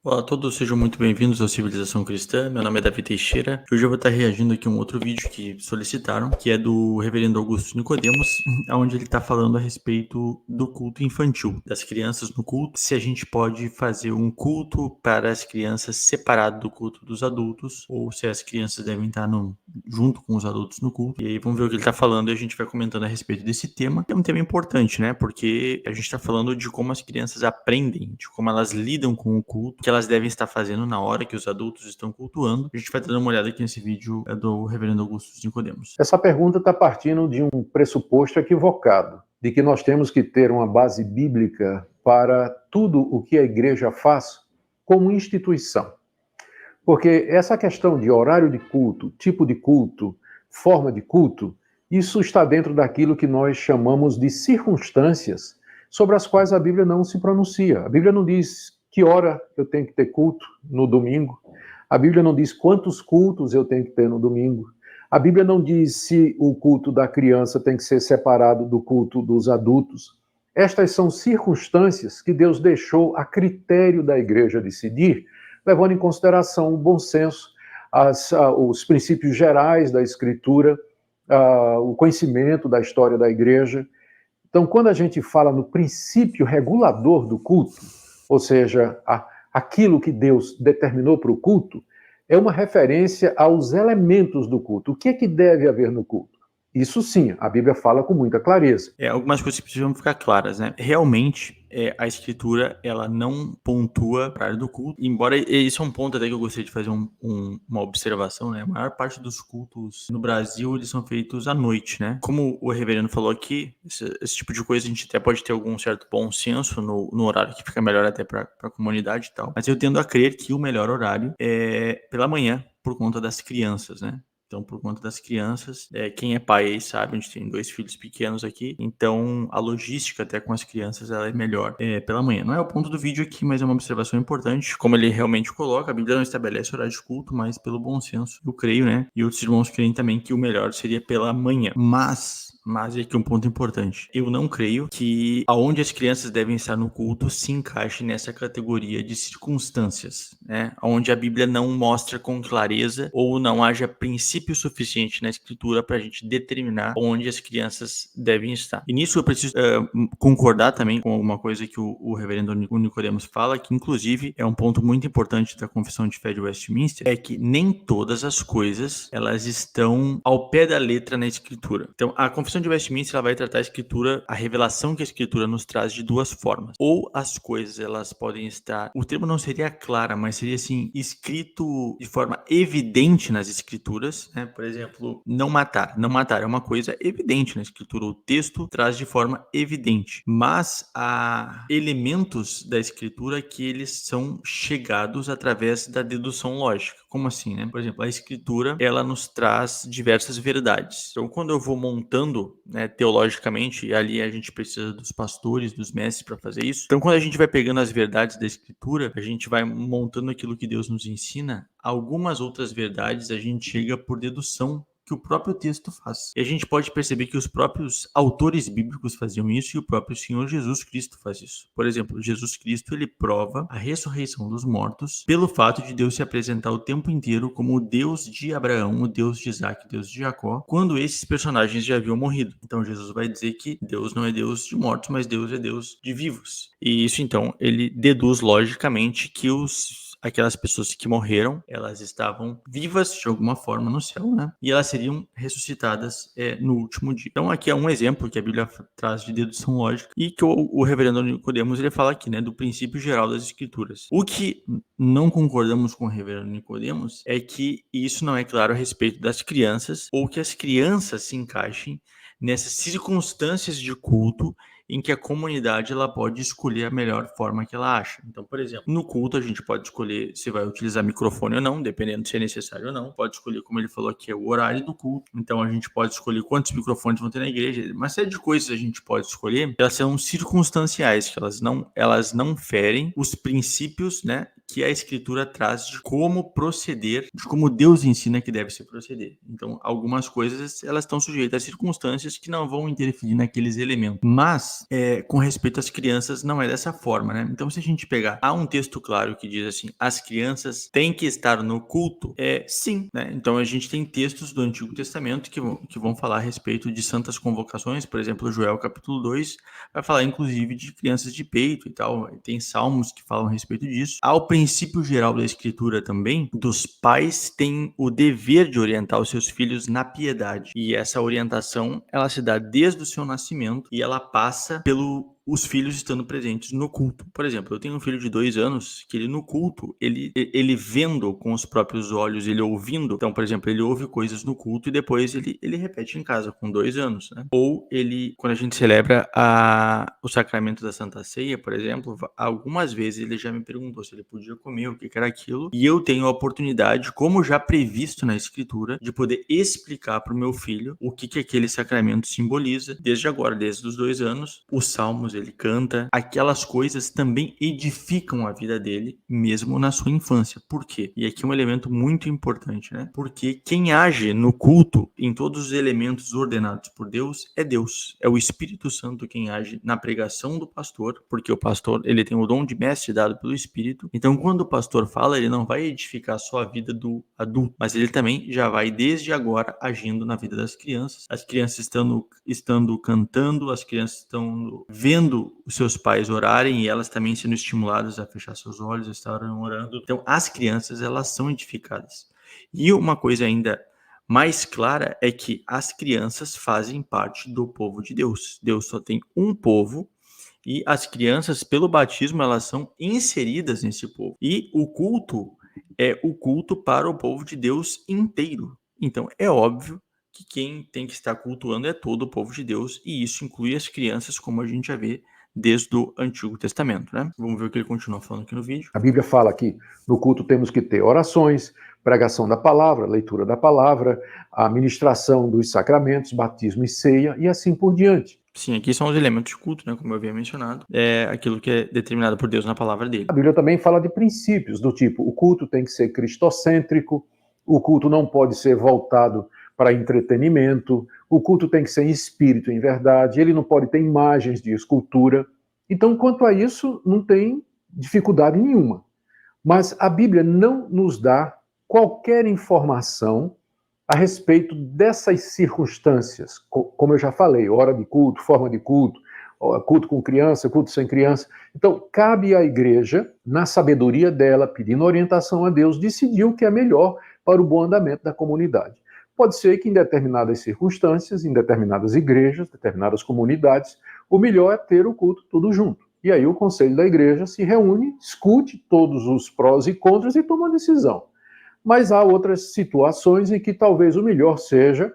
Olá a todos, sejam muito bem-vindos ao Civilização Cristã. Meu nome é Davi Teixeira e hoje eu vou estar reagindo aqui a um outro vídeo que solicitaram, que é do Reverendo Augusto Nicodemos, onde ele está falando a respeito do culto infantil, das crianças no culto, se a gente pode fazer um culto para as crianças separado do culto dos adultos, ou se as crianças devem estar junto com os adultos no culto. E aí vamos ver o que ele está falando e a gente vai comentando a respeito desse tema, que é um tema importante, né? Porque a gente está falando de como as crianças aprendem, de como elas lidam com o culto, que elas devem estar fazendo na hora que os adultos estão cultuando. A gente vai dando uma olhada aqui nesse vídeo do Reverendo Augusto Nicodemos. Essa pergunta está partindo de um pressuposto equivocado, de que nós temos que ter uma base bíblica para tudo o que a igreja faz como instituição. Porque essa questão de horário de culto, tipo de culto, forma de culto, isso está dentro daquilo que nós chamamos de circunstâncias sobre as quais a Bíblia não se pronuncia. A Bíblia não diz que hora eu tenho que ter culto no domingo. A Bíblia não diz quantos cultos eu tenho que ter no domingo. A Bíblia não diz se o culto da criança tem que ser separado do culto dos adultos. Estas são circunstâncias que Deus deixou a critério da igreja decidir, levando em consideração o bom senso, os princípios gerais da Escritura, o conhecimento da história da igreja. Então, quando a gente fala no princípio regulador do culto, ou seja, aquilo que Deus determinou para o culto, é uma referência aos elementos do culto. O que é que deve haver no culto? Isso sim, a Bíblia fala com muita clareza. Algumas coisas que precisam ficar claras, né? Realmente, a escritura, ela não pontua para a área do culto, embora isso é um ponto até que eu gostaria de fazer uma observação, né? A maior parte dos cultos no Brasil, eles são feitos à noite, né? Como o reverendo falou aqui, esse tipo de coisa a gente até pode ter algum certo bom senso no horário que fica melhor até para a comunidade e tal, mas eu tendo a crer que o melhor horário é pela manhã, por conta das crianças, né? Então, por conta das crianças, quem é pai aí sabe, a gente tem 2 filhos pequenos aqui, então a logística até com as crianças ela é melhor pela manhã. Não é o ponto do vídeo aqui, mas é uma observação importante. Como ele realmente coloca, a Bíblia não estabelece horário de culto, mas pelo bom senso, eu creio, né? E outros irmãos creem também que o melhor seria pela manhã. Mas é aqui um ponto importante. Eu não creio que aonde as crianças devem estar no culto se encaixe nessa categoria de circunstâncias, né? Onde a Bíblia não mostra com clareza ou não haja princípio suficiente na escritura para a gente determinar onde as crianças devem estar. E nisso eu preciso concordar também com alguma coisa que o reverendo Nicodemos fala, que inclusive é um ponto muito importante da Confissão de Fé de Westminster, é que nem todas as coisas elas estão ao pé da letra na escritura. Então, a Confissão de Westminster ela vai tratar a escritura, a revelação que a escritura nos traz de duas formas. Ou as coisas elas podem estar, o termo não seria clara, mas seria assim, escrito de forma evidente nas escrituras, né? Por exemplo, não matar. Não matar é uma coisa evidente na escritura, o texto traz de forma evidente, mas há elementos da escritura que eles são chegados através da dedução lógica. Como assim, né? Por exemplo, a escritura, ela nos traz diversas verdades. Então, quando eu vou montando, né, teologicamente, e ali a gente precisa dos pastores, dos mestres para fazer isso. Então, quando a gente vai pegando as verdades da escritura, a gente vai montando aquilo que Deus nos ensina, algumas outras verdades a gente chega por dedução que o próprio texto faz. E a gente pode perceber que os próprios autores bíblicos faziam isso e o próprio Senhor Jesus Cristo faz isso. Por exemplo, Jesus Cristo, ele prova a ressurreição dos mortos pelo fato de Deus se apresentar o tempo inteiro como o Deus de Abraão, o Deus de Isaac, o Deus de Jacó, quando esses personagens já haviam morrido. Então Jesus vai dizer que Deus não é Deus de mortos, mas Deus é Deus de vivos. E isso, então, ele deduz logicamente que aquelas pessoas que morreram, elas estavam vivas de alguma forma no céu, né? E elas seriam ressuscitadas no último dia. Então aqui é um exemplo que a Bíblia traz de dedução lógica e que o reverendo Nicodemos ele fala aqui, né, do princípio geral das escrituras. O que não concordamos com o reverendo Nicodemos é que isso não é claro a respeito das crianças ou que as crianças se encaixem nessas circunstâncias de culto em que a comunidade ela pode escolher a melhor forma que ela acha. Então, por exemplo, no culto a gente pode escolher se vai utilizar microfone ou não, dependendo se é necessário ou não. Pode escolher, como ele falou aqui, o horário do culto. Então, a gente pode escolher quantos microfones vão ter na igreja. Uma série de coisas a gente pode escolher. Elas são circunstanciais, que elas não ferem os princípios, né, que a Escritura traz de como proceder, de como Deus ensina que deve se proceder. Então, algumas coisas, elas estão sujeitas a circunstâncias que não vão interferir naqueles elementos. Mas, com respeito às crianças, não é dessa forma, né? Então, se a gente pegar, há um texto claro que diz assim, as crianças têm que estar no culto? Sim, né? Então, a gente tem textos do Antigo Testamento que vão falar a respeito de santas convocações, por exemplo, Joel capítulo 2, vai falar inclusive de crianças de peito e tal, tem salmos que falam a respeito disso. Há o princípio geral da Escritura também, dos pais têm o dever de orientar os seus filhos na piedade, e essa orientação, ela se dá desde o seu nascimento e ela passa pelo os filhos estando presentes no culto. Por exemplo, eu tenho um filho de 2 anos que ele no culto, ele vendo com os próprios olhos, ele ouvindo. Então, por exemplo, ele ouve coisas no culto e depois ele repete em casa com 2 anos, né? Ou ele, quando a gente celebra o sacramento da Santa Ceia, por exemplo, algumas vezes ele já me perguntou se ele podia comer, o que era aquilo, e eu tenho a oportunidade, como já previsto na Escritura, de poder explicar para o meu filho o que aquele sacramento simboliza, desde agora, desde os 2 anos. Os salmos ele canta, aquelas coisas também edificam a vida dele, mesmo na sua infância. Por quê? E aqui um elemento muito importante, né? Porque quem age no culto, em todos os elementos ordenados por Deus, é Deus. É o Espírito Santo quem age na pregação do pastor, porque o pastor, ele tem o dom de mestre dado pelo Espírito. Então, quando o pastor fala, ele não vai edificar só a vida do adulto, mas ele também já vai, desde agora, agindo na vida das crianças. As crianças estando cantando, as crianças estão vendo os seus pais orarem e elas também sendo estimuladas a fechar seus olhos, a estarem orando. Então, as crianças, elas são edificadas. E uma coisa ainda mais clara é que as crianças fazem parte do povo de Deus. Deus só tem um povo e as crianças, pelo batismo, elas são inseridas nesse povo. E o culto é o culto para o povo de Deus inteiro. Então, é óbvio que quem tem que estar cultuando é todo o povo de Deus, e isso inclui as crianças, como a gente já vê desde o Antigo Testamento, né? Vamos ver o que ele continua falando aqui no vídeo. A Bíblia fala que no culto temos que ter orações, pregação da palavra, leitura da palavra, a ministração dos sacramentos, batismo e ceia, e assim por diante. Sim, aqui são os elementos de culto, né? Como eu havia mencionado. É aquilo que é determinado por Deus na palavra dele. A Bíblia também fala de princípios, do tipo, o culto tem que ser cristocêntrico, o culto não pode ser voltado para entretenimento, o culto tem que ser em espírito, em verdade, ele não pode ter imagens de escultura. Então, quanto a isso, não tem dificuldade nenhuma. Mas a Bíblia não nos dá qualquer informação a respeito dessas circunstâncias, como eu já falei, hora de culto, forma de culto, culto com criança, culto sem criança. Então, cabe à igreja, na sabedoria dela, pedindo orientação a Deus, decidir o que é melhor para o bom andamento da comunidade. Pode ser que em determinadas circunstâncias, em determinadas igrejas, determinadas comunidades, o melhor é ter o culto tudo junto. E aí o conselho da igreja se reúne, discute todos os prós e contras e toma uma decisão. Mas há outras situações em que talvez o melhor seja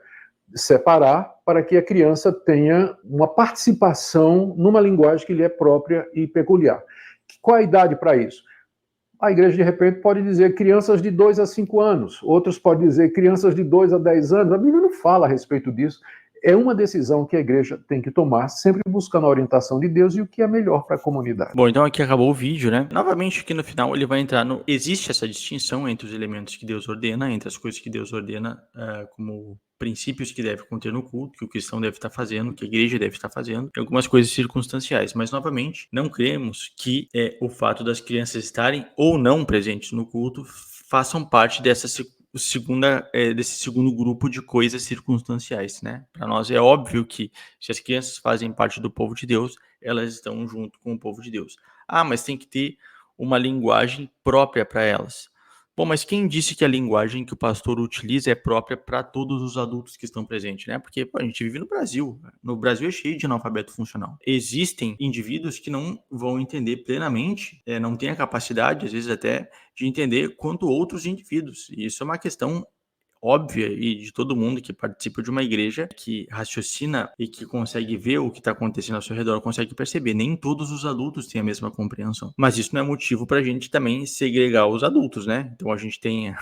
separar para que a criança tenha uma participação numa linguagem que lhe é própria e peculiar. Qual a idade para isso? A igreja, de repente, pode dizer crianças de 2 a 5 anos, outros podem dizer crianças de 2 a 10 anos. A Bíblia não fala a respeito disso. É uma decisão que a igreja tem que tomar, sempre buscando a orientação de Deus e o que é melhor para a comunidade. Bom, então aqui acabou o vídeo, né? Novamente, aqui no final, ele vai entrar no... Existe essa distinção entre os elementos que Deus ordena, entre as coisas que Deus ordena como princípios que deve conter no culto, que o cristão deve estar fazendo, que a igreja deve estar fazendo, e algumas coisas circunstanciais. Mas, novamente, não cremos que o fato das crianças estarem ou não presentes no culto façam parte desse segundo grupo de coisas circunstanciais, né? Para nós é óbvio que se as crianças fazem parte do povo de Deus, elas estão junto com o povo de Deus. Ah, mas tem que ter uma linguagem própria para elas. Bom, mas quem disse que a linguagem que o pastor utiliza é própria para todos os adultos que estão presentes, né? Porque a gente vive no Brasil. No Brasil é cheio de analfabeto funcional. Existem indivíduos que não vão entender plenamente, não têm a capacidade, às vezes até, de entender quanto outros indivíduos. E isso é uma questão óbvia e de todo mundo que participa de uma igreja, que raciocina e que consegue ver o que está acontecendo ao seu redor, consegue perceber. Nem todos os adultos têm a mesma compreensão. Mas isso não é motivo para a gente também segregar os adultos, né? Então a gente tem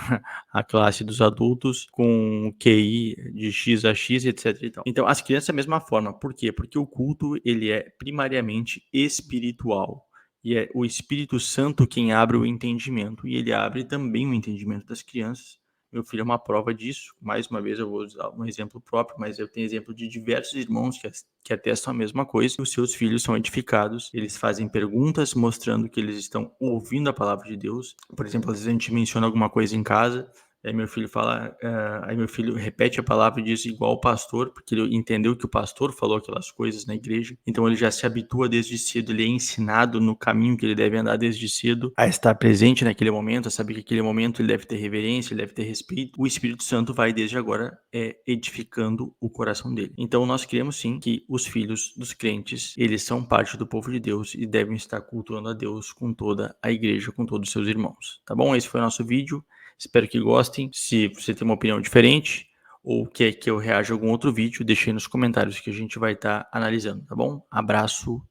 a classe dos adultos com QI de X a X, etc. E tal. Então as crianças da mesma forma. Por quê? Porque o culto ele é primariamente espiritual. E é o Espírito Santo quem abre o entendimento, e ele abre também o entendimento das crianças. Meu filho é uma prova disso. Mais uma vez eu vou usar um exemplo próprio, mas eu tenho exemplo de diversos irmãos que atestam a mesma coisa. Os seus filhos são edificados, eles fazem perguntas mostrando que eles estão ouvindo a palavra de Deus. Por exemplo, às vezes a gente menciona alguma coisa em casa, aí meu filho fala, aí meu filho repete a palavra e diz igual o pastor, porque ele entendeu que o pastor falou aquelas coisas na igreja. Então ele já se habitua desde cedo, ele é ensinado no caminho que ele deve andar desde cedo, a estar presente naquele momento, a saber que aquele momento ele deve ter reverência, ele deve ter respeito. O Espírito Santo vai desde agora edificando o coração dele. Então nós cremos sim que os filhos dos crentes, eles são parte do povo de Deus e devem estar cultuando a Deus com toda a igreja, com todos os seus irmãos. Tá bom? Esse foi o nosso vídeo. Espero que gostem. Se você tem uma opinião diferente ou quer que eu reaja a algum outro vídeo, deixe aí nos comentários que a gente vai estar analisando, tá bom? Abraço.